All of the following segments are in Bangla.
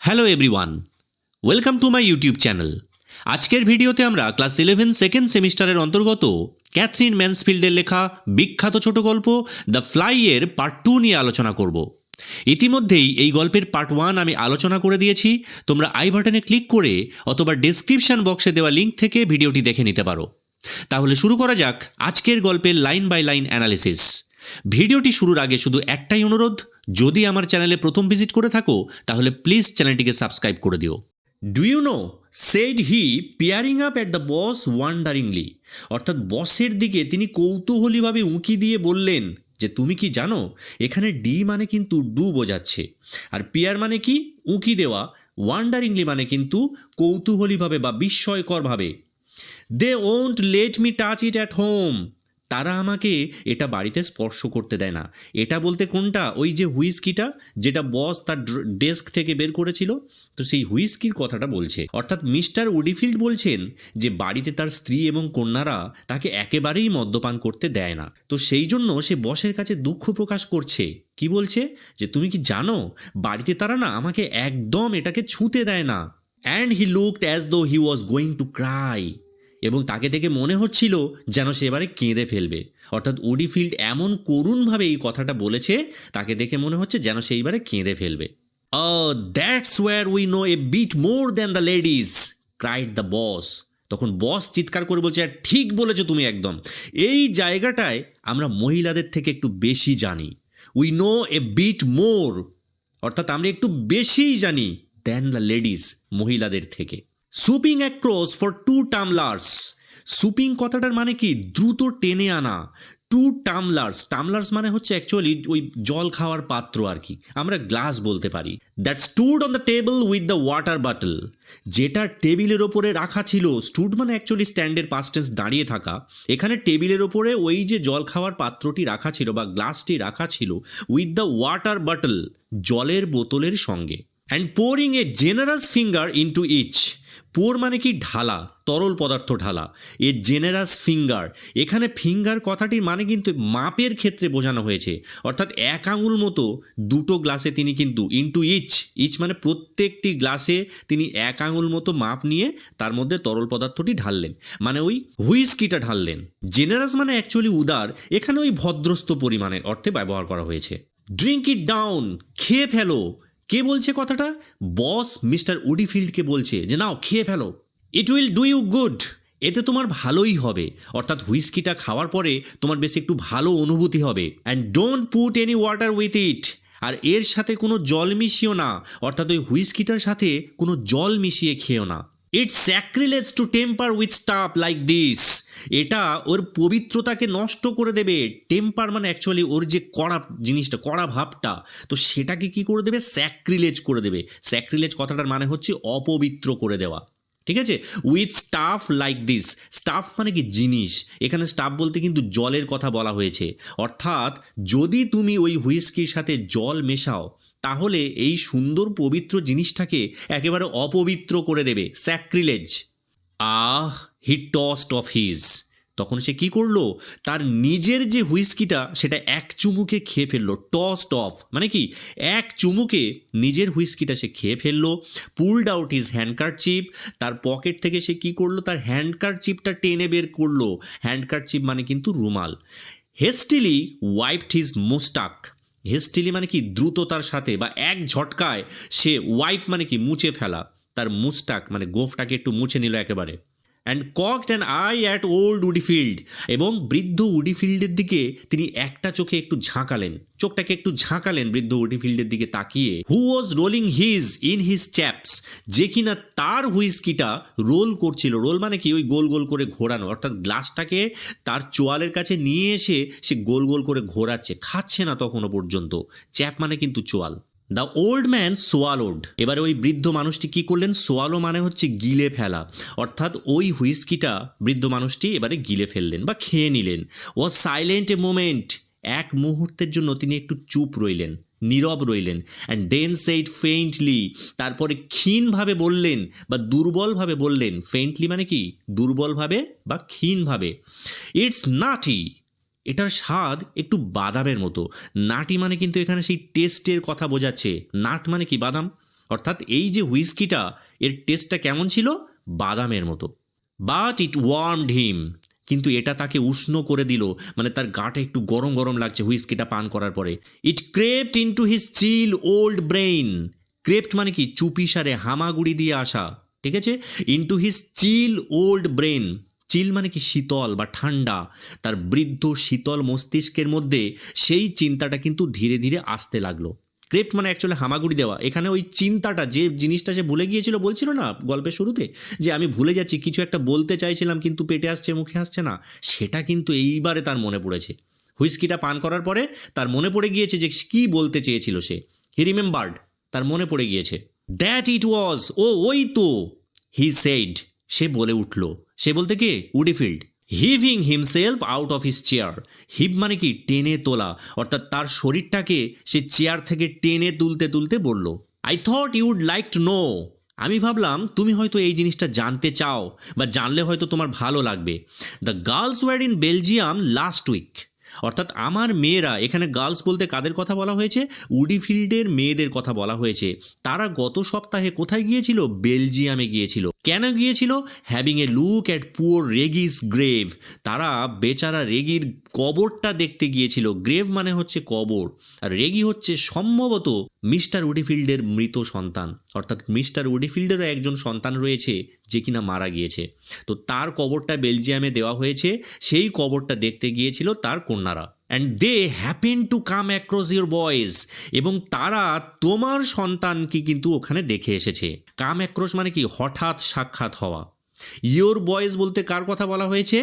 Hello everyone, welcome to my YouTube channel. আজকের ভিডিওতে আমরা ক্লাস 11 সেকেন্ড সেমিস্টারের অন্তর্গত ক্যাথরিন ম্যানসফিল্ডের লেখা বিখ্যাত ছোট গল্প দ্য ফ্লাই এর পার্ট 2 নিয়ে আলোচনা করব। ইতিমধ্যেই এই গল্পের পার্ট 1 আমি আলোচনা করে দিয়েছি। তোমরা আই বাটনে ক্লিক করে অথবা ডেসক্রিপশন বক্সে দেওয়া লিঙ্ক থেকে ভিডিওটি দেখে নিতে পারো। তাহলে শুরু করা যাক আজকের গল্পের লাইন বাই লাইন অ্যানালিসিস। ভিডিওটি শুরুর আগে শুধু একটাই অনুরোধ, যদি আমার চ্যানেলে প্রথম ভিজিট করে থাকো তাহলে প্লিজ চ্যানেলটিকে সাবস্ক্রাইব করে দিও। Do you know, said he peering up at the boss wonderingly. অর্থাৎ বসের দিকে তিনি কৌতূহলীভাবে উঁকি দিয়ে বললেন যে তুমি কি জানো, এখানে ডি মানে কিন্তু ডু বোঝাচ্ছে, আর পিয়ার মানে কি উঁকি দেওয়া, ওয়ান্ডারিংলি মানে কিন্তু কৌতূহলীভাবে বা বিস্ময়করভাবে। They won't let me touch it at home. তারা আমাকে এটা বাড়িতে স্পর্শ করতে দেয় না। এটা বলতে কোনটা? ওই যে হুইস্কিটা যেটা বস তার ডেস্ক থেকে বের করেছিল, তো সেই হুইস্কির কথাটা বলছে। অর্থাৎ মিস্টার উডিফিল্ড বলছেন যে বাড়িতে তার স্ত্রী এবং কন্যারা তাকে একেবারেই মদ্যপান করতে দেয় না। তো সেই জন্য সে বসের কাছে দুঃখ প্রকাশ করছে। কি বলছে? যে তুমি কি জানো, বাড়িতে তারা না আমাকে একদম এটাকে ছুঁতে দেয় না। And he looked as though he was going to cry. এবং তাকে দেখে মনে হচ্ছিল যেন সে এবারে কেঁদে ফেলবে। অর্থাৎ উডিফিল্ড এমন করুণভাবে এই কথাটা বলেছে, তাকে দেখে মনে হচ্ছে যেন সে এবারে কেঁদে ফেলবে। That's where we know a bit more than the ladies, cried the boss. তখন বস চিৎকার করে বলছে, ঠিক বলেছো তুমি একদম, এই জায়গাটায় আমরা মহিলাদের থেকে একটু বেশি জানি। We know a bit more, অর্থাৎ আমরা একটু বেশিই জানি দ্যান দ্য লেডিস, মহিলাদের থেকে। সুপিং অ্যাক্রস ফর 2 টামলার্স। সুপিং কথাটার মানে কি? দ্রুত টেনে আনা। 2 টামলার্স, টামলার্স মানে হচ্ছে অ্যাকচুয়ালি ওই জল খাওয়ার পাত্র আর কি, আমরা গ্লাস বলতে পারি। That stood on the table with the water bottle. যেটা টেবিলের ওপরে রাখা ছিল। স্টুড মানে অ্যাকচুয়ালি স্ট্যান্ডের পাস্ট টেন্স, দাঁড়িয়ে থাকা। এখানে টেবিলের ওপরে ওই যে জল খাওয়ার পাত্রটি রাখা ছিল বা গ্লাসটি রাখা ছিল, উইথ দ্য ওয়াটার বটল, জলের বোতলের সঙ্গে। And pouring a generous finger into each. Pour মানে কি? ঢালা, তরল পদার্থ ঢালা। এ জেনারাস ফিঙ্গার, এখানে ফিঙ্গার কথাটির মানে কিন্তু মাপের ক্ষেত্রে বোঝানো হয়েছে। অর্থাৎ এক আঙুল মতো দুটো গ্লাসে তিনি কিন্তু ইনটু ইচ, ইচ মানে প্রত্যেকটি গ্লাসে তিনি এক আঙুল মতো মাপ নিয়ে তার মধ্যে তরল পদার্থটি ঢাললেন, মানে ওই হুইস্কিটা ঢাললেন। জেনারাস মানে অ্যাকচুয়ালি উদার, এখানে ওই ভদ্রস্থ পরিমাণের অর্থে ব্যবহার করা হয়েছে। ড্রিঙ্ক ইট ডাউন, খেয়ে ফেলো। কে বলছে কথাটা? বস মিস্টার উডিফিল্ডকে বলছে যে নাও খেয়ে ফেলো। It will do you good, এতে তোমার ভালোই হবে। অর্থাৎ হুইস্কিটা খাওয়ার পরে তোমার বেশ একটু ভালো অনুভূতি হবে। And don't put any water with it, আর এর সাথে কোনো জল মিশিও না। অর্থাৎ ওই হুইস্কিটার সাথে কোনো জল মিশিয়ে খেও না। It's sacrilege to tamper with stuff like this. এটা ওর পবিত্রতাকে নষ্ট করে দেবে। টেম্পার মানে অ্যাকচুয়ালি ওর যে কড়া জিনিসটা, কড়া ভাবটা, তো সেটাকে কি করে দেবে? স্যাক্রিলেজ করে দেবে। স্যাক্রিলেজ কথাটার মানে হচ্ছে অপবিত্র করে দেওয়া, ঠিক আছে? With stuff like this, staff মানে কি? জিনিস। এখানে স্টাফ বলতে কিন্তু জলের কথা বলা হয়েছে। অর্থাৎ যদি তুমি ওই হুইস্কির সাথে জল মেশাও, তাহলে এই সুন্দর পবিত্র জিনিসটাকে একেবারে অপবিত্র করে দেবে, স্যাক্রিলেজ। হি টসড অফ হিজ। তখন সে কি করলো? তার নিজের যে হুইস্কিটা সেটা এক চুমুকে খেয়ে ফেললো। টসড অফ মানে কি? এক চুমুকে নিজের হুইস্কিটা সে খেয়ে ফেললো। পুলড আউট হিজ হ্যান্ডকারচিপ, তার পকেট থেকে সে কি করলো? তার হ্যান্ডকারচিপটা টেনে বের করলো। হ্যান্ডকারচিপ মানে কিন্তু রুমাল। হেস্টিলি ওয়াইপড হিজ মুস্টাক। হেস্টিলি মানে কি? দ্রুততার সাথে বা এক ঝটকায় সে, ওয়াইপ মানে কি? মুছে ফেলা, তার মুস্টাক মানে গোফটাকে একটু মুছে নিল একেবারে। And cocked an eye at old Woodifield, এবং বৃদ্ধ উডিফিল্ডের দিকে তিনি একটা চোখে একটু ঝাঁকালেন, চোখটাকে একটু ঝাঁকালেন বৃদ্ধ উডিফিল্ডের দিকে তাকিয়ে। হু ওয়াজ রোলিং হিজ ইন হিজ চ্যাপস, যে কিনা তার হুইস্কিটা রোল করছিল। রোল মানে কি? ওই গোল গোল করে ঘোরানো, অর্থাৎ গ্লাসটাকে তার চোয়ালের কাছে নিয়ে এসে সে গোল গোল করে ঘোরাচ্ছে, খাচ্ছে না তখনও পর্যন্ত। চ্যাপ মানে কিন্তু চোয়াল। দ্য ওল্ড ম্যান সোয়ালোড, এবারে ওই বৃদ্ধ মানুষটি কি করলেন? সোয়ালো মানে হচ্ছে গিলে ফেলা, অর্থাৎ ওই হুইস্কিটা বৃদ্ধ মানুষটি এবারে গিলে ফেললেন বা খেয়ে নিলেন। ওয়াজ সাইলেন্ট এ মোমেন্ট, এক মুহূর্তের জন্য তিনি একটু চুপ রইলেন, নীরব রইলেন। অ্যান্ড দেন সেইড ফেইন্টলি, তারপরে ক্ষীণভাবে বললেন বা দুর্বলভাবে বললেন। ফেইন্টলি মানে কি? দুর্বলভাবে বা ক্ষীণভাবে। ইটস নাটি, এটার স্বাদ একটু বাদামের মতো। নাটি মানে কিন্তু এখানে সেই টেস্টের কথা বোঝাচ্ছে। নাট মানে কি? বাদাম। অর্থাৎ এই যে হুইস্কিটা এর টেস্টটা কেমন ছিল, বাদামের মতো। বাট ইট ওয়ার্মড হিম, কিন্তু এটা তাকে উষ্ণ করে দিল, মানে তার গাটা একটু গরম গরম লাগছে হুইস্কিটা পান করার পরে। ইট ক্রেপ্ট ইনটু হিজ চিল ওল্ড ব্রেইন। ক্রেপ্ট মানে কি চুপিসারে হামাগুড়ি দিয়ে আসা, ঠিক আছে। ইনটু হিজ চিল ওল্ড ব্রেন, চিল মানে কি শীতল বা ঠান্ডা, তার বৃদ্ধ শীতল মস্তিষ্কের মধ্যে সেই চিন্তাটা কিন্তু ধীরে ধীরে আসতে লাগলো। ক্রেপ্ট মানে অ্যাকচুয়ালি হামাগুড়ি দেওয়া। এখানে ওই চিন্তাটা, যে জিনিসটা সে ভুলে গিয়েছিল, বলছিল না গল্পের শুরুতে যে আমি ভুলে যাচ্ছি, কিছু একটা বলতে চাইছিলাম কিন্তু পেটে আসছে মুখে আসছে না, সেটা কিন্তু এইবারে তার মনে পড়েছে। হুইস্কিটা পান করার পরে তার মনে পড়ে গিয়েছে যে কী বলতে চেয়েছিল সে। হি রিমেম্বার্ড, তার মনে পড়ে গিয়েছে। দ্যাট ইট ওয়াজ, ওই তো। হি সেড, সে বলে উঠল। সে বলতে কে? Woodifield. Heaving himself out of his chair. Heave মানে কি টেনে তোলা, অর্থাৎ তার শরীরটাকে সে চেয়ার থেকে টেনে তুলতে তুলতে বলল, I thought you would like to know. আমি ভাবলাম তুমি হয়তো এই জিনিসটা জানতে চাও, বা জানলে হয়তো তোমার ভালো লাগবে। The girls were in Belgium last week. অর্থাৎ আমার মেয়েরা, এখানে গার্লস বলতে কাদের কথা বলা হয়েছে? উডিফিল্ডের মেয়েদের কথা বলা হয়েছে। তারা গত সপ্তাহে কোথায় গিয়েছিল? বেলজিয়ামে গিয়েছিল। কেন গিয়েছিল? Having a look at poor Regis grave. তারা বেচারা রেগির কবরটা দেখতে গিয়েছিল। গ্রেভ মানে হচ্ছে কবর, আর রেগি হচ্ছে সম্ভবত মিস্টার উডিফিল্ডের মৃত সন্তান। অর্থাৎ মিস্টার উডিফিল্ডেরও একজন সন্তান রয়েছে যে কিনা মারা গিয়েছে, তো তার কবরটা বেলজিয়ামে দেওয়া হয়েছে। সেই কবরটা দেখতে গিয়েছিল তার কন্যারা। And they happen to come across your boy's, এবং তারা তোমার সন্তানকে কিন্তু ওখানে দেখে এসেছে। কাম অ্যাক্রস মানে কি হঠাৎ সাক্ষাৎ হওয়া। ইয়োর বয়েজ বলতে কার কথা বলা হয়েছে?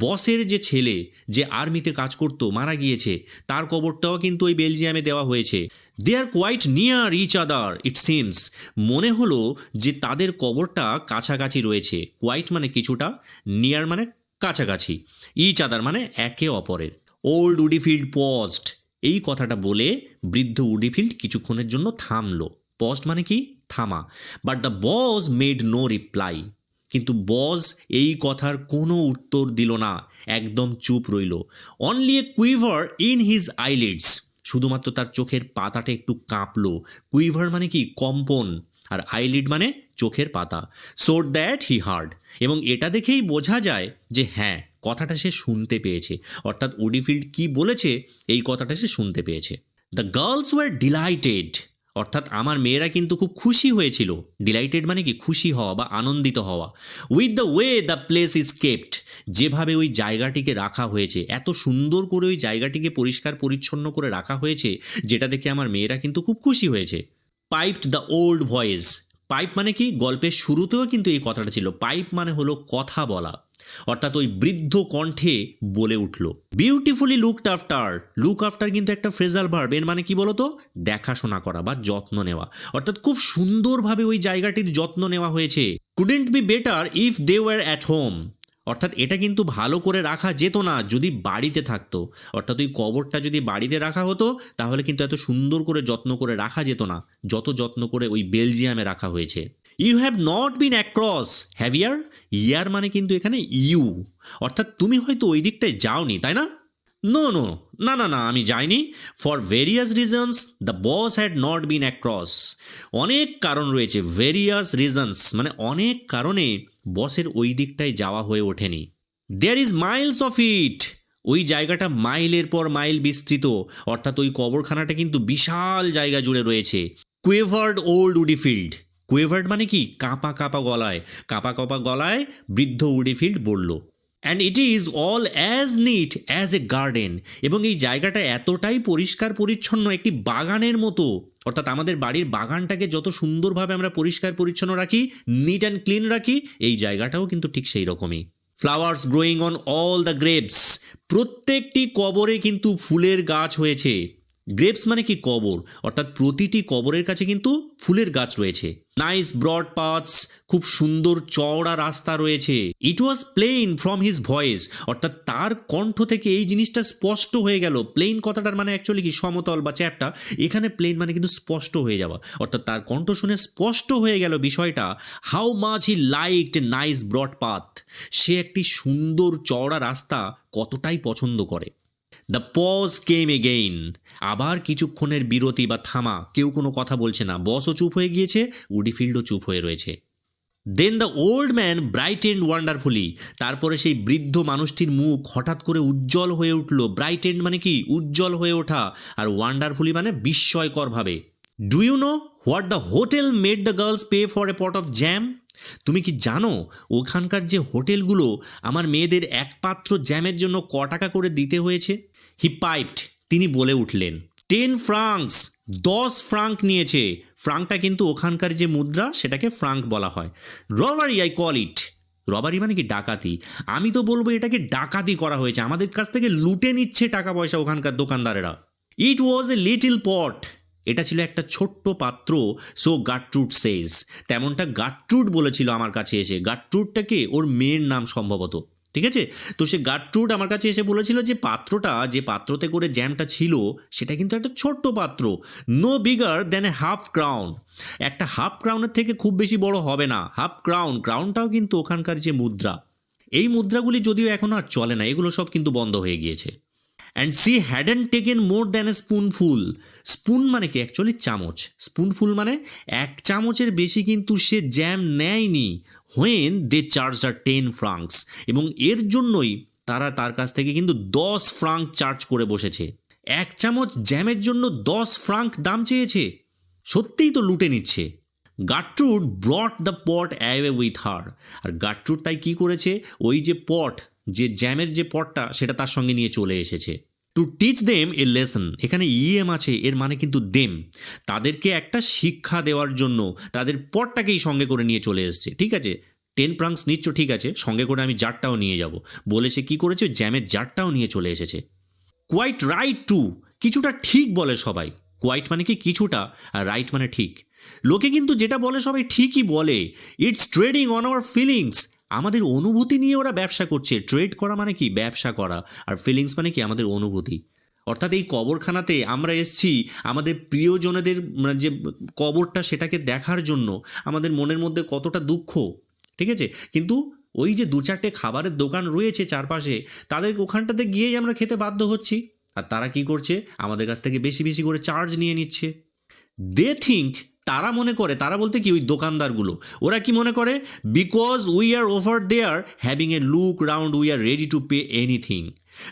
বসের যে ছেলে, যে আর্মিতে কাজ করতো, মারা গিয়েছে, তার কবরটাও কিন্তু ওই বেলজিয়ামে দেওয়া হয়েছে। They are quite near each other it seems. মনে হলো যে তাদের কবরটা কাছাকাছি রয়েছে। কোয়াইট মানে কিছুটা, নিয়ার মানে কাছাকাছি, ইচ আদার মানে একে অপরের। ওল্ড উডিফিল্ড পজড, এই কথাটা বলে বৃদ্ধ উডিফিল্ড কিছুক্ষণের জন্য থামলো। পজড মানে কি থামা। But the boss made no reply, কিন্তু বস এই কথার কোনো উত্তর দিল না, একদম চুপ রইল। অনলি এ কুইভার ইন হিজ আইলিডস, শুধুমাত্র তার চোখের পাতাটা একটু কাঁপলো। কুইভার মানে কি কম্পন, আর আইলিড মানে চোখের পাতা। সোড দ্যাট হি হার্ড, এবং এটা দেখেই বোঝা যায় যে হ্যাঁ, কথাটা সে শুনতে পেয়েছে। অর্থাৎ উডিফিল্ড কি বলেছে এই কথাটা সে শুনতে পেয়েছে। দ্য গার্লস ওয়ার ডিলাইটেড, অর্থাৎ আমার মেয়েরা কিন্তু খুব খুশি হয়েছিল। ডিলাইটেড মানে কি খুশি হওয়া বা আনন্দিত হওয়া। With the way the place is kept, যেভাবে ওই জায়গাটিকে রাখা হয়েছে, এত সুন্দর করে ওই জায়গাটিকে পরিষ্কার পরিচ্ছন্ন করে রাখা হয়েছে, যেটা দেখে আমার মেয়েরা কিন্তু খুব খুশি হয়েছে। Piped the old voice, pipe মানে কি গল্পের শুরুতেও কিন্তু এই কথাটা ছিল। পাইপ মানে হলো কথা বলা, অর্থাৎ ওই বৃদ্ধ কণ্ঠে বলে উঠল। Beautifully looked after, look after কিন্তু একটা ফ্রেজাল ভার্ব, এর মানে কি বলতো? দেখাশোনা করা বা যত্ন নেওয়া। অর্থাৎ খুব সুন্দরভাবে ওই জায়গাটির যত্ন নেওয়া হয়েছে। Couldn't be better if they were at home, অর্থাৎ এটা কিন্তু ভালো করে রাখা যেত না যদি বাড়িতে থাকতো। অর্থাৎ ওই কবরটা যদি বাড়িতে রাখা হতো তাহলে কিন্তু এত সুন্দর করে যত্ন করে রাখা যেত না, যত যত্ন করে ওই বেলজিয়ামে রাখা হয়েছে। You have not been across, have ye? Ye মানে কিন্তু এখানে ইউ, অর্থাৎ তুমি হয়তো ওই দিকটায় যাওনি, তাই না? নো নো, না না না, আমি যাইনি। For various reasons the boss had not been across, অনেক কারণ রয়েছে। ভেরিয়াস রিজনস মানে অনেক কারণে বসের ওই দিকটায় যাওয়া হয়ে ওঠেনি। There is miles of it, ওই জায়গাটা মাইলের পর মাইল বিস্তৃত, অর্থাৎ ওই কবরখানাটা কিন্তু বিশাল জায়গা জুড়ে রয়েছে। কুয়েভার্ড ওল্ড উডিফিল্ড, কুয়েভার্ড মানে কি কাঁপা কাঁপা গলায়, কাঁপা কাঁপা গলায় বৃদ্ধ উডিফিল্ড বলল। And it is all as neat as a garden, এবং এই জায়গাটা এতটাই পরিষ্কার পরিচ্ছন্ন একটি বাগানের মতো। অর্থাৎ আমাদের বাড়ির বাগানটাকে যত সুন্দরভাবে আমরা পরিষ্কার পরিচ্ছন্ন রাখি, নিট অ্যান্ড ক্লিন রাখি, এই জায়গাটাও কিন্তু ঠিক সেই রকমই। Flowers growing on all the grapes, প্রত্যেকটি কবরে কিন্তু ফুলের গাছ হয়েছে। গ্রেপস মানে কি কবর, অর্থাৎ প্রতিটি কবরের কাছে কিন্তু ফুলের গাছ রয়েছে। নাইস ব্রড পাথস, খুব সুন্দর চওড়া রাস্তা রয়েছে। ইট ওয়াজ প্লেইন ফ্রম হিজ ভয়েস, অর্থাৎ তার কণ্ঠ থেকে এই জিনিসটা স্পষ্ট হয়ে গেল। প্লেইন কথাটার মানে অ্যাকচুয়ালি কি সমতল বা চ্যাপ্টা, এখানে প্লেইন মানে কিন্তু স্পষ্ট হয়ে যাওয়া, অর্থাৎ তার কণ্ঠ শুনে স্পষ্ট হয়ে গেল বিষয়টা। How much he liked a nice broad path, সে একটি সুন্দর চওড়া রাস্তা কতটাই পছন্দ করে। The pause came again. আবার কিছুক্ষণের বিরতি বা থামা, কেউ কোনো কথা বলছে না, বসও চুপ হয়ে গিয়েছে, উডিফিল্ডও চুপ হয়ে রয়েছে। দেন দ্য ওল্ড ম্যান ব্রাইটেন্ড ওয়ান্ডারফুলি। তারপরে সেই বৃদ্ধ মানুষটির মুখ হঠাৎ করে উজ্জ্বল হয়ে উঠল। ব্রাইটেন্ড মানে কি উজ্জ্বল হয়ে ওঠা, আর ওয়ান্ডারফুলি মানে বিস্ময়করভাবে। Do you know what the hotel made the girls pay for a pot of jam? তুমি কি জানো ওখানকার যে হোটেলগুলো আমার মেয়েদের এক পাত্র জ্যামের জন্য ক টাকা করে দিতে হয়েছে? হি পাইপড, তিনি বলে উঠলেন। 10 ফ্রাঙ্কস, 10 ফ্রাঙ্ক নিয়েছে। ফ্রাঙ্কটা কিন্তু ওখানকার যে মুদ্রা সেটাকে ফ্রাঙ্ক বলা হয়। Robbery I call it. Robbery মানে কি ডাকাতি। আমি তো বলবো এটাকে ডাকাতি করা হয়েছে, আমাদের কাছ থেকে লুটে নিচ্ছে টাকা পয়সা ওখানকার দোকানদারেরা। ইট ওয়াজ এ লিটল পট। এটা ছিল একটা ছোট্ট পাত্র। সো গাট্রুড সেজ, তেমনটা গাট্রুড বলেছিল আমার কাছে এসে। গাট্রুডটাকে ওর মেয়ের নাম সম্ভবত, ঠিক আছে? তো সে গাট্রুড আমার কাছে এসে বলেছিল যে পাত্রটা, যে পাত্রতে করে জ্যামটা ছিল সেটা কিন্তু একটা ছোট্ট পাত্র, no bigger than a half crown. একটা হাফ ক্রাউনের থেকে খুব বেশি বড় হবে না। হাফ ক্রাউন, ক্রাউনটাও কিন্তু ওখানকার যে মুদ্রা, এই মুদ্রাগুলি যদিও এখন আর চলে না, এগুলো সব কিন্তু বন্ধ হয়ে গিয়েছে। And she hadn't taken more than a spoonful. Spoon মানে কি অ্যাকচুয়ালি চামচ, স্পুনফুল মানে এক চামচের বেশি কিন্তু সে জ্যাম নেয়নি। When they charged are 10 francs, এবং এর জন্যই তারা তার কাছ থেকে কিন্তু 10 ফ্রাঙ্ক চার্জ করে বসেছে। এক চামচ জ্যামের জন্য 10 ফ্রাঙ্ক দাম চেয়েছে। সত্যিই তো লুটে নিচ্ছে। Gertrude brought the pot away with her. আর গাট্রুড তাই কি করেছে, ওই যে পট, যে জ্যামের যে পটটা সেটা তার সঙ্গে নিয়ে চলে এসেছে। To teach them a lesson, এখানে ইএম আছে, এর মানে কিন্তু দেম, তাদেরকে একটা শিক্ষা দেওয়ার জন্য তাদের পটটাকেই সঙ্গে করে নিয়ে চলে এসেছে। ঠিক আছে, 10 ফ্রাঙ্কস নিচ্ছ, ঠিক আছে, সঙ্গে করে আমি জারটাও নিয়ে যাব বলে সে কী করেছে, জ্যামের জারটাও নিয়ে চলে এসেছে। কোয়াইট রাইট টু, কিছুটা ঠিক বলে সবাই। কোয়াইট মানে কি কিছুটা, আর রাইট মানে ঠিক। লোকে কিন্তু যেটা বলে সবাই ঠিকই বলে। It's trading on our feelings, আমাদের অনুভূতি নিয়ে ওরা ব্যবসা করছে। ট্রেড করা মানে কি ব্যবসা করা, আর ফিলিংস মানে কি আমাদের অনুভূতি। অর্থাৎ এই কবরখানাতে আমরা এসছি আমাদের প্রিয়জনেদের যে কবরটা সেটাকে দেখার জন্য, আমাদের মনের মধ্যে কতটা দুঃখ, ঠিক আছে, কিন্তু ওই যে 2-4টে খাবারের দোকান রয়েছে চারপাশে, তাদের ওখানটাতে গিয়েই আমরা খেতে বাধ্য হচ্ছি। আর তারা কি করছে, আমাদের কাছ থেকে বেশি বেশি করে চার্জ নিয়ে নিচ্ছে। দে থিঙ্ক, তারা মনে করে, তারা বলতে কি ওই দোকানদারগুলো, ওরা কি মনে করে, because we are over there having a look round we are ready to pay anything.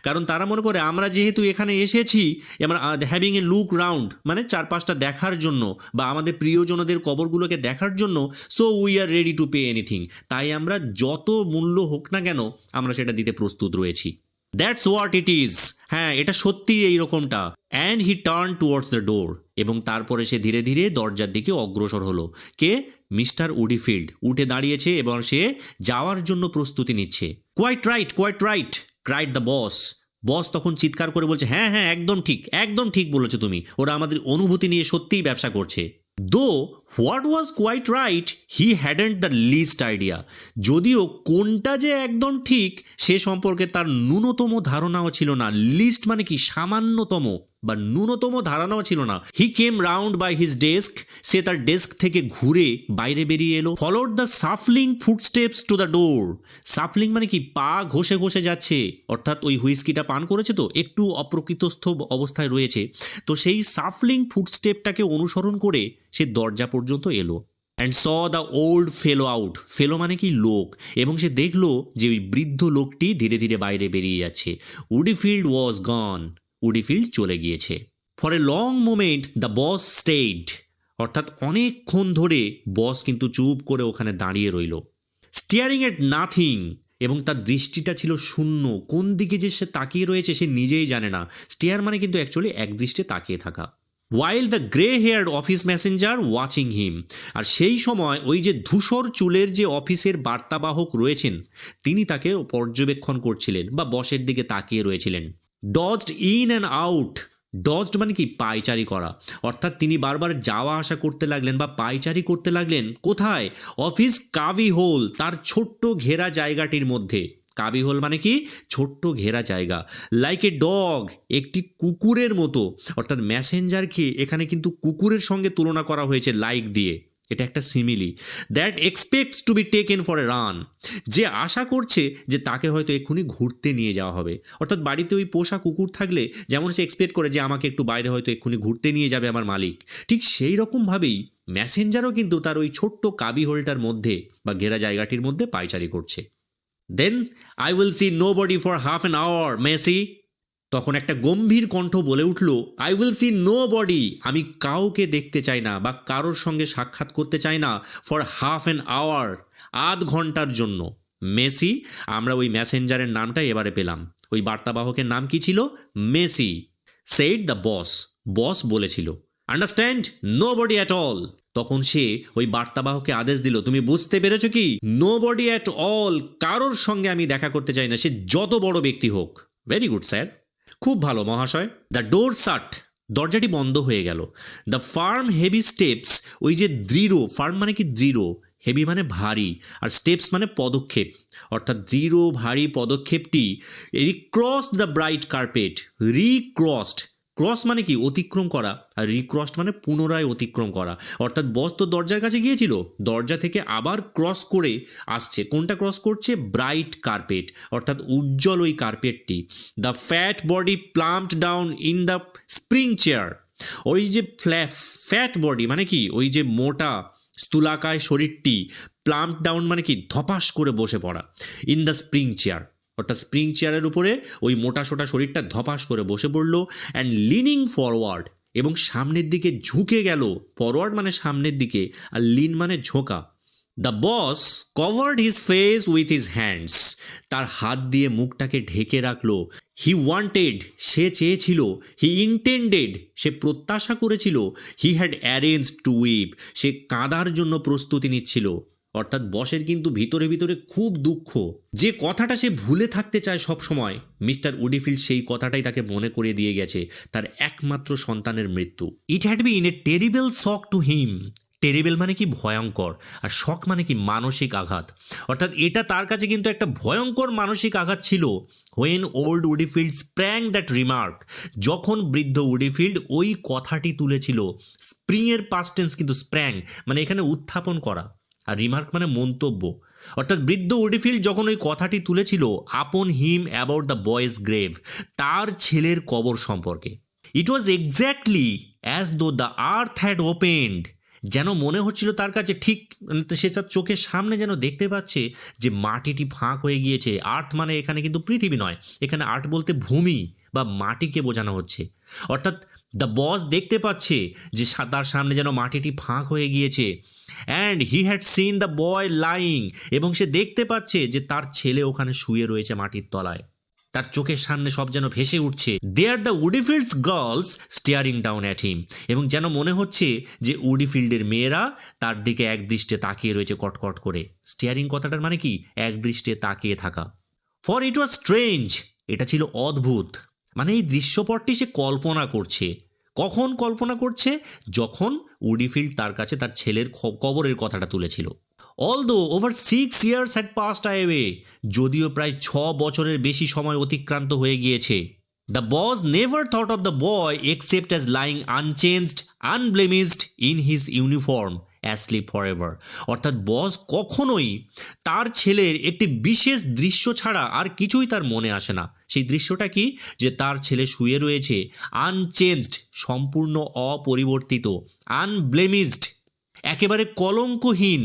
কারণ তারা মনে করে আমরা যেহেতু এখানে এসেছি, আমরা হ্যাভিং এ লুক রাউন্ড মানে চারপাশটা দেখার জন্য বা আমাদের প্রিয়জনদের কবরগুলোকে দেখার জন্য, so we are ready to pay anything, তাই আমরা যত মূল্য হোক না কেন আমরা সেটা দিতে প্রস্তুত রয়েছি। দ্যাটস হোয়াট ইট ইজ, হ্যাঁ এটা সত্যিই এইরকমটা। And he turn towards the door, এবং তারপরে সে ধীরে ধীরে দরজার দিকে অগ্রসর হলো। কে? মিস্টার উডিফিল্ড উঠে দাঁড়িয়েছে এবং সে যাওয়ার জন্য প্রস্তুতি নিচ্ছে। Quite right, quite right cried the boss. Boss তখন চিৎকার করে বলছে, হ্যাঁ হ্যাঁ একদম ঠিক, একদম ঠিক বলেছো তুমি, ওরা আমাদের অনুভূতি নিয়ে সত্যিই ব্যবসা করছে। Though what was quite right he hadn't the least idea, যদিও কোনটা যে একদম ঠিক সে সম্পর্কে তার ন্যূনতম ধারণাও ছিল না। লিস্ট মানে কি সামান্যতম বা ন্যূনতম ধারণাও ছিল না। He came round by his desk, সে তার ডেস্ক থেকে ঘুরে বাইরে বেরিয়ে এলো। Followed the shuffling footsteps to the door. Shuffling মানে কি পা ঘষে ঘষে যাচ্ছে, অর্থাৎ ওই হুইস্কিটা পান করেছে তো একটু অপ্রকৃতস্থ অবস্থায় রয়েছে, তো সেই সাফলিং ফুটস্টেপটাকে অনুসরণ করে সে দরজা পর্যন্ত এলো। And saw the old fellow out, fellow মানে কি লোক, এবং সে দেখলো যে ওই বৃদ্ধ লোকটি ধীরে ধীরে বাইরে বেরিয়ে যাচ্ছে। উডিফিল্ড ওয়াজ গন, উডিফিল্ড চলে গিয়েছে। For a long moment the boss stayed, অর্থাৎ অনেকক্ষণ ধরে বস কিন্তু চুপ করে ওখানে দাঁড়িয়ে রইল। স্টিয়ারিং এট নাথিং, এবং তার দৃষ্টিটা ছিল শূন্য, কোন দিকে যে সে তাকিয়ে রয়েছে সে নিজেই জানে না। স্টিয়ার মানে কিন্তু অ্যাকচুয়ালি একদৃষ্টে তাকিয়ে থাকা। While the grey haired office messenger watching him, আর সেই সময় ওই যে ধূসর চুলের যে অফিসের বার্তাবাহক রয়েছেন তিনি তাকে পর্যবেক্ষণ করছিলেন বা বসের দিকে তাকিয়ে রয়েছিলেন। ডজড ইন অ্যান্ড আউট, ডজড মানে কি পায়চারি করা, অর্থাৎ তিনি বারবার যাওয়া আসা করতে লাগলেন বা পায়চারি করতে লাগলেন। কোথায়? অফিস কাবি হোল, তার ছোট্ট ঘেরা জায়গাটির মধ্যে। কাবি হোল মানে কি ছোট্ট ঘেরা জায়গা। লাইক এ ডগ, একটি কুকুরের মতো, অর্থাৎ মেসেঞ্জারকে এখানে কিন্তু কুকুরের সঙ্গে তুলনা করা হয়েছে লাইক দিয়ে। এটা একটা simile, that expects to be taken for a run, যে আশা করছে যে তাকে হয়তো এক্ষুনি ঘুরতে নিয়ে যাওয়া হবে। অর্থাৎ বাড়িতে ওই পোষা কুকুর থাকলে যেমন সে এক্সপেক্ট করে যে আমাকে একটু বাইরে হয়তো এক্ষুনি ঘুরতে নিয়ে যাবে আমার মালিক, ঠিক সেই রকমভাবেই মেসেঞ্জারও কিন্তু তার ওই ছোট্ট কাবি হোলটার মধ্যে বা ঘেরা জায়গাটির মধ্যে পায়চারি করছে। Then I will see nobody for half an hour Macey. তখন একটা গম্ভীর কণ্ঠ বলে উঠল, I will see nobody, আমি কাউকে দেখতে চাই না বা কারোর সঙ্গে সাক্ষাৎ করতে চাই না, ফর হাফ অ্যান আওয়ার, আধ ঘন্টার জন্য। মেসি, আমরা ওই মেসেঞ্জারের নামটাই এবারে পেলাম। ওই বার্তাবাহকের নাম কি ছিল? Macey. Said the boss, boss বলেছিল, understand, nobody at all. তখন সে ওই বার্তাবাহকে আদেশ দিল, তুমি বুঝতে পেরেছো কি? নো বডি অ্যাট অল, কারোর সঙ্গে আমি দেখা করতে চাই না, সে যত বড় ব্যক্তি হোক। ভেরি গুড স্যার, খুব ভালো মহাশয়। দ্য ডোর শাট, দরজাটি বন্ধ হয়ে গেল। দ্য ফার্ম হেভি স্টেপস, ওই যে দৃঢ়, ফার্ম মানে কি দৃঢ়, হেভি মানে ভারী, আর স্টেপস মানে পদক্ষেপ, অর্থাৎ দৃঢ় ভারী পদক্ষেপটি রিক্রসড দ্য ব্রাইট কার্পেট, রিক্রসড, ক্রস মানে কি অতিক্রম করা, আর রিক্রসড মানে পুনরায় অতিক্রম করা। অর্থাৎ বস তো দরজার কাছে গিয়েছিল, দরজা থেকে আবার ক্রস করে আসছে। কোনটা ক্রস করছে? ব্রাইট কার্পেট, অর্থাৎ উজ্জ্বল ওই কার্পেটটি। The fat body plumped down in the spring chair, ওই যে ফ্যাট বডি মানে কি ওই যে মোটা স্থূলাকায় শরীরটি, প্লাম্পড ডাউন মানে কি ধপাস করে বসে পড়া, ইন দ্য স্প্রিং চেয়ার, অর্থাৎ স্প্রিং চেয়ারের উপরে ওই মোটা সোটা শরীরটা ধপাস করে বসে পড়লো। অ্যান্ড লিনিং ফরওয়ার্ড, এবং সামনের দিকে ঝুঁকে গেল। ফরওয়ার্ড মানে সামনের দিকে, আর লিন মানে ঝোঁকা। The boss covered his face with his hands, তার হাত দিয়ে মুখটাকে ঢেকে রাখলো। হি ওয়ান্টেড, সে চেয়েছিল। হি ইন্টেন্ডেড, সে প্রত্যাশা করেছিল। He had arranged to weep, সে কাঁদার জন্য প্রস্তুতি নিচ্ছিল। অর্থাৎ বসের কিন্তু ভিতরে ভিতরে খুব দুঃখ, যে কথাটা সে ভুলে থাকতে চায় সব সময়। মিস্টার উডিফিল্ড সেই কথাটাই তাকে মনে করিয়ে দিয়ে গেছে, তার একমাত্র সন্তানের মৃত্যু। It had been a terrible shock to him, terrible মানে কি ভয়ঙ্কর, আর শক মানে কি মানসিক আঘাত। অর্থাৎ এটা তার কাছে কিন্তু একটা ভয়ঙ্কর মানসিক আঘাত ছিল। When old Woodifield sprang that remark, যখন বৃদ্ধ উডিফিল্ড ওই কথাটি তুলেছিল। স্প্রিংয়ের পাস্ট টেন্স কিন্তু স্প্র্যাং, মানে এখানে উত্থাপন করা, আর রিমার্ক মানে মন্তব্য। অর্থাৎ বৃদ্ধ উডিফিল্ড যখন ওই কথাটি তুলেছিল upon him about the boy's grave, তার ছেলের কবর সম্পর্কে। It was exactly as though the earth had opened, যেন মনে হচ্ছিল তার কাছে, ঠিক সে তার চোখের সামনে যেন দেখতে পাচ্ছে যে মাটিটি ফাঁক হয়ে গিয়েছে। আর্থ মানে এখানে কিন্তু পৃথিবী নয়, এখানে আর্থ বলতে ভূমি বা মাটিকে বোঝানো হচ্ছে। অর্থাৎ দ্য বস দেখতে পাচ্ছে যে তার সামনে যেন মাটিটি ফাঁক হয়ে গিয়েছে। And he had seen the boy lying, এবং সে দেখতে পাচ্ছে যে তার ছেলে ওখানে শুয়ে রয়েছে মাটির তলায়। তার চোখের সামনে সব যেন ভেসে উঠছে। There the Woodifields girls staring down at him, এবং যেন মনে হচ্ছে যে উডিফিল্ডের মেয়েরা তার দিকে এক দৃষ্টে তাকিয়ে রয়েছে কটকট করে। স্টিয়ারিং কথাটার মানে কি? এক দৃষ্টে তাকিয়ে থাকা। ফর ইট ওয়াজ স্ট্রেঞ্জ, এটা ছিল অদ্ভুত, মানে এই দৃশ্যপটটি সে কল্পনা করছে। কখন কল্পনা করছে? যখন উডিফিল্ড তার কাছে তার ছেলের কবরের কথাটা তুলেছিল। Although over 6 years had passed away, যদিও প্রায় 6 বছরের বেশি সময় অতিক্রান্ত হয়ে গিয়েছে। The boss never thought of the boy except as lying unchanged unblemished in his uniform asleep for ever, অর্থাৎ বস কখনোই তার ছেলের একটি বিশেষ দৃশ্য ছাড়া আর কিছুই তার মনে আসে না। সেই দৃশ্যটা কি? যে তার ছেলে শুয়ে রয়েছে আনচেঞ্জড, সম্পূর্ণ অপরিবর্তিত, আনব্লেমিশড, একেবারে কলঙ্কহীন,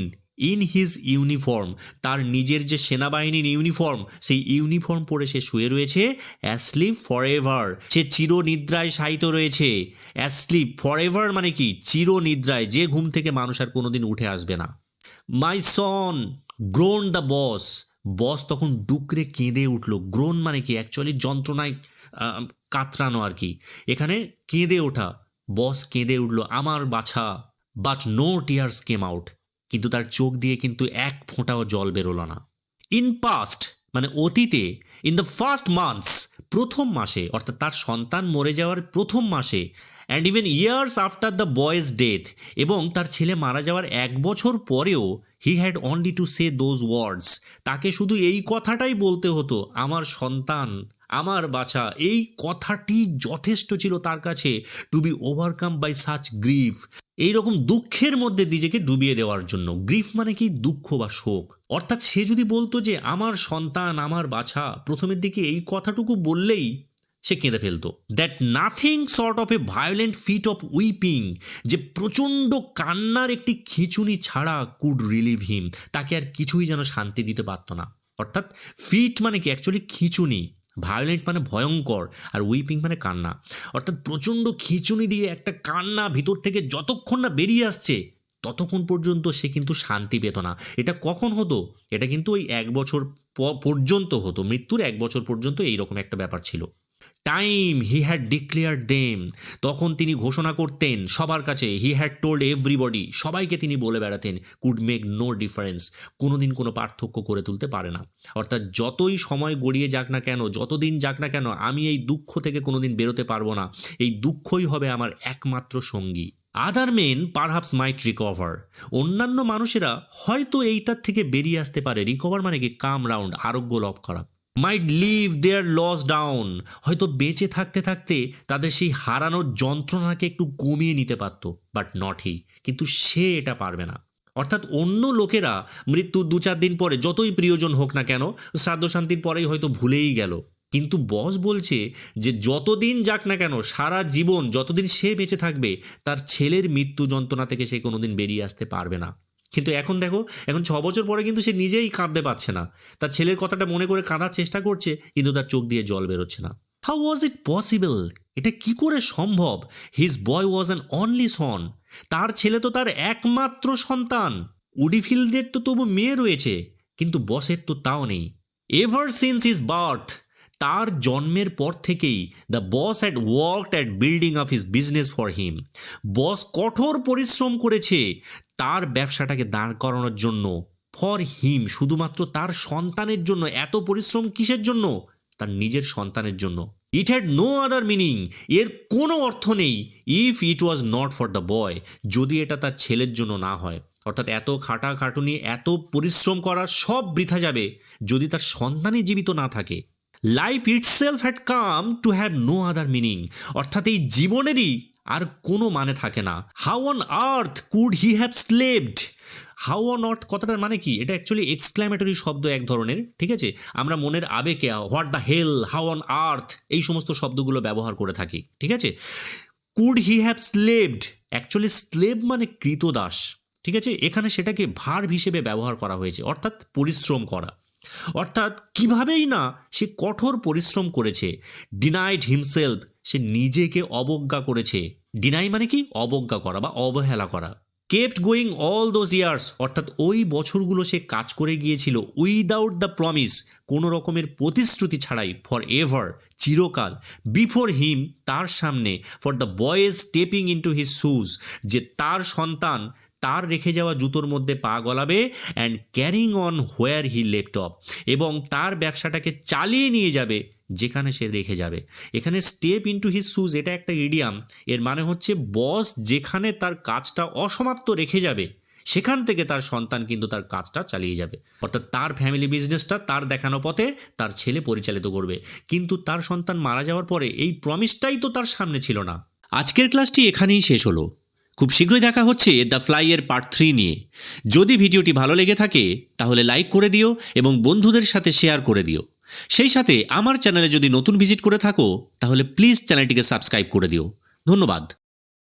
ইন হিজ ইউনিফর্ম, তার নিজের যে সেনাবাহিনীর ইউনিফর্ম, সেই ইউনিফর্ম পরে সে শুয়ে রয়েছে। অ্যাসলিপ ফর এভার, সে চিরনিদ্রায় শায়িত রয়েছে। অ্যাসলিপ ফর এভার মানে কি? চিরনিদ্রায়, যে ঘুম থেকে মানুষ আর কোনোদিন উঠে আসবে না। মাই সন, গ্রোন দ্য বস, বস তখন ডুকরে কেঁদে উঠল। গ্রোন মানে কি? অ্যাকচুয়ালি যন্ত্রণায় কাতরানো আর কি, এখানে কেঁদে ওঠা। বস কেঁদে উঠল, আমার বাছা। But no tears came out, কিন্তু তার চোখ দিয়ে কিন্তু এক ফোঁটাও জল বেরোলো না। ইন পাস্ট মানে অতীতে, ইন দ্য ফার্স্ট মান্থস, প্রথম মাসে, অর্থাৎ তার সন্তান মরে যাওয়ার প্রথম মাসে, and even years after the boy's death, এবং তার ছেলে মারা যাওয়ার 1 বছর পরেও, he had only to say those words, তাকে শুধু এই কথাটাই বলতে হতো, আমার সন্তান, আমার বাছা। এই কথাটি যথেষ্ট ছিল তার কাছে to be overcome by such grief, এই রকম দুঃখের মধ্যে নিজেকে ডুবিয়ে দেওয়ার জন্য। গ্রিফ মানে কি? দুঃখ বা শোক। অর্থাৎ সে যদি বলতো যে আমার সন্তান, আমার বাছা, প্রথমের দিকে এই কথাটুকু বললেই সে কেঁদে ফেলতো। That nothing sort of a violent fit of weeping, যে প্রচণ্ড কান্নার একটি খিঁচুনি ছাড়া কুড রিলিভ হিম, তাকে আর কিছুই যেন শান্তি দিতে পারতো না। অর্থাৎ ফিট মানে কি? অ্যাকচুয়ালি খিঁচুনি। ভায়োলেন্ট মানে ভয়ঙ্কর, আর উইপিং মানে কান্না। অর্থাৎ প্রচণ্ড খিঁচুনি দিয়ে একটা কান্না ভিতর থেকে যতক্ষণ না বেরিয়ে আসছে ততক্ষণ পর্যন্ত সে কিন্তু শান্তি পেত না। এটা কখন হতো? এটা কিন্তু ওই 1 বছর পর্যন্ত হতো, মৃত্যুর 1 বছর পর্যন্ত এইরকম একটা ব্যাপার ছিল। Time he had declared them, তখন তিনি ঘোষণা করতেন সবার কাছে। হি হ্যাড টোল্ড এভরিবডি, সবাইকে তিনি বলে বেড়াতেন। কুড মেক নো ডিফারেন্স, কোনোদিন কোনো পার্থক্য করে তুলতে পারে না। অর্থাৎ যতই সময় গড়িয়ে যাক না কেন, যতদিন যাক না কেন, আমি এই দুঃখ থেকে কোনোদিন বেরোতে পারবো না। এই দুঃখই হবে আমার একমাত্র সঙ্গী। আদার মেন পারহাপস মাইট রিকভার, অন্যান্য মানুষেরা হয়তো এইটার থেকে বেরিয়ে আসতে পারে। রিকভার মানে কি? কাম রাউন্ড, আরোগ্য লাভ করা। মাইট লিভ দেয়ার লস ডাউন, হয়তো বেঁচে থাকতে থাকতে তাদের সেই হারানোর যন্ত্রণাকে একটু কমিয়ে নিতে পারত, বাট নট হি, কিন্তু সে এটা পারবে না। অর্থাৎ অন্য লোকেরা মৃত্যুর 2-4 দিন পরে, যতই প্রিয়জন হোক না কেন, শ্রাদ্ধ শান্তির পরেই হয়তো ভুলেই গেল। কিন্তু বস বলছে যে যতদিন যাক না কেন, সারা জীবন যতদিন সে বেঁচে থাকবে, তার ছেলের মৃত্যু যন্ত্রণা থেকে সে কোনোদিন বেরিয়ে আসতে পারবে না। কিন্তু এখন দেখো, এখন 6 বছর পরে কিন্তু সে নিজেই কাঁদতে পারছে না। তার ছেলের কথাটা মনে করে কাঁদার চেষ্টা করছে, কিন্তু তার চোখ দিয়ে জল বেরোচ্ছে না। How was it possible? এটা কি করে সম্ভব? His boy was an only son, তার ছেলে তো তার একমাত্র সন্তান। উডিফিল্ডের তো তবু মেয়ে রয়েছে, কিন্তু বসের তো তাও নেই। এভার সিন্স হিজ বার্থ, তার জন্মের পর থেকেই the boss had worked at building of his business for him, boss কঠোর পরিশ্রম করেছে তার ব্যবসাটাকে দাঁড় করানোর জন্য। ফর হিম, শুধুমাত্র তার সন্তানের জন্য। এত পরিশ্রম কিসের জন্য? তার নিজের সন্তানের জন্য। It had no other meaning, এর কোনো অর্থ নেই। If it was not for the boy, যদি এটা তার ছেলের জন্য না হয়। অর্থাৎ এত খাটাখাটুনি, এত পরিশ্রম করা সব বৃথা যাবে যদি তার সন্তানই জীবিত না থাকে। Life itself had come to have no other meaning, অর্থাৎ এই জীবনেরই আর কোনো মানে থাকে না। How on earth could he have slaved, how on earth কথাটার মানে কি? এটা অ্যাকচুয়ালি এক্সক্লামেটরি শব্দ এক ধরনের, ঠিক আছে? আমরা মনের আবেগে what the hell, how on earth, এই সমস্ত শব্দগুলো ব্যবহার করে থাকি, ঠিক আছে? Could he have slaved, actually slave মানে কৃতদাস, ঠিক আছে? এখানে সেটাকে ভার্ব হিসেবে ব্যবহার করা হয়েছে, অর্থাৎ পরিশ্রম করা। অর্থাৎ কিভাবেই না সে কঠোর পরিশ্রম করেছে। ডিনাইড হিমসেলফ, সে নিজেকে অবজ্ঞা করেছে। ডিনাই মানে কি? অবজ্ঞা করা বা অবহেলা করা। Kept going all those years, অর্থাৎ ওই বছরগুলো সে কাজ করে গিয়েছিল উইদাউট দ্য প্রমিস, কোনো রকমের প্রতিশ্রুতি ছাড়াই, ফর এভার, চিরকাল। বিফোর হিম, তার সামনে, for the boy's stepping into his shoes, যে তার সন্তান তার রেখে যাওয়া জুতোর মধ্যে পা গলাবে, and carrying on where he left off, এবং তার ব্যবসাটাকে চালিয়ে নিয়ে যাবে যেখানে সে রেখে যাবে। এখানে স্টেপ ইনটু হিজ শুজ, এটা একটা ইডিয়াম। এর মানে হচ্ছে বস যেখানে তার কাজটা অসমাপ্ত রেখে যাবে, সেখান থেকে তার সন্তান কিন্তু তার কাজটা চালিয়ে যাবে। অর্থাৎ তার ফ্যামিলি বিজনেসটা তার দেখানো পথে তার ছেলে পরিচালিত করবে। কিন্তু তার সন্তান মারা যাওয়ার পরে এই প্রমিসটাই তো তার সামনে ছিল না। আজকের ক্লাসটি এখানেই শেষ হলো। খুব শীঘ্রই দেখা হচ্ছে দ্য ফ্লাইয়ের পার্ট 3 নিয়ে। যদি ভিডিওটি ভালো লেগে থাকে তাহলে লাইক করে দিও এবং বন্ধুদের সাথে শেয়ার করে দিও। সেই সাথে আমার চ্যানেলে যদি নতুন ভিজিট করে থাকো তাহলে প্লিজ চ্যানেলটিকে সাবস্ক্রাইব করে দিও। ধন্যবাদ।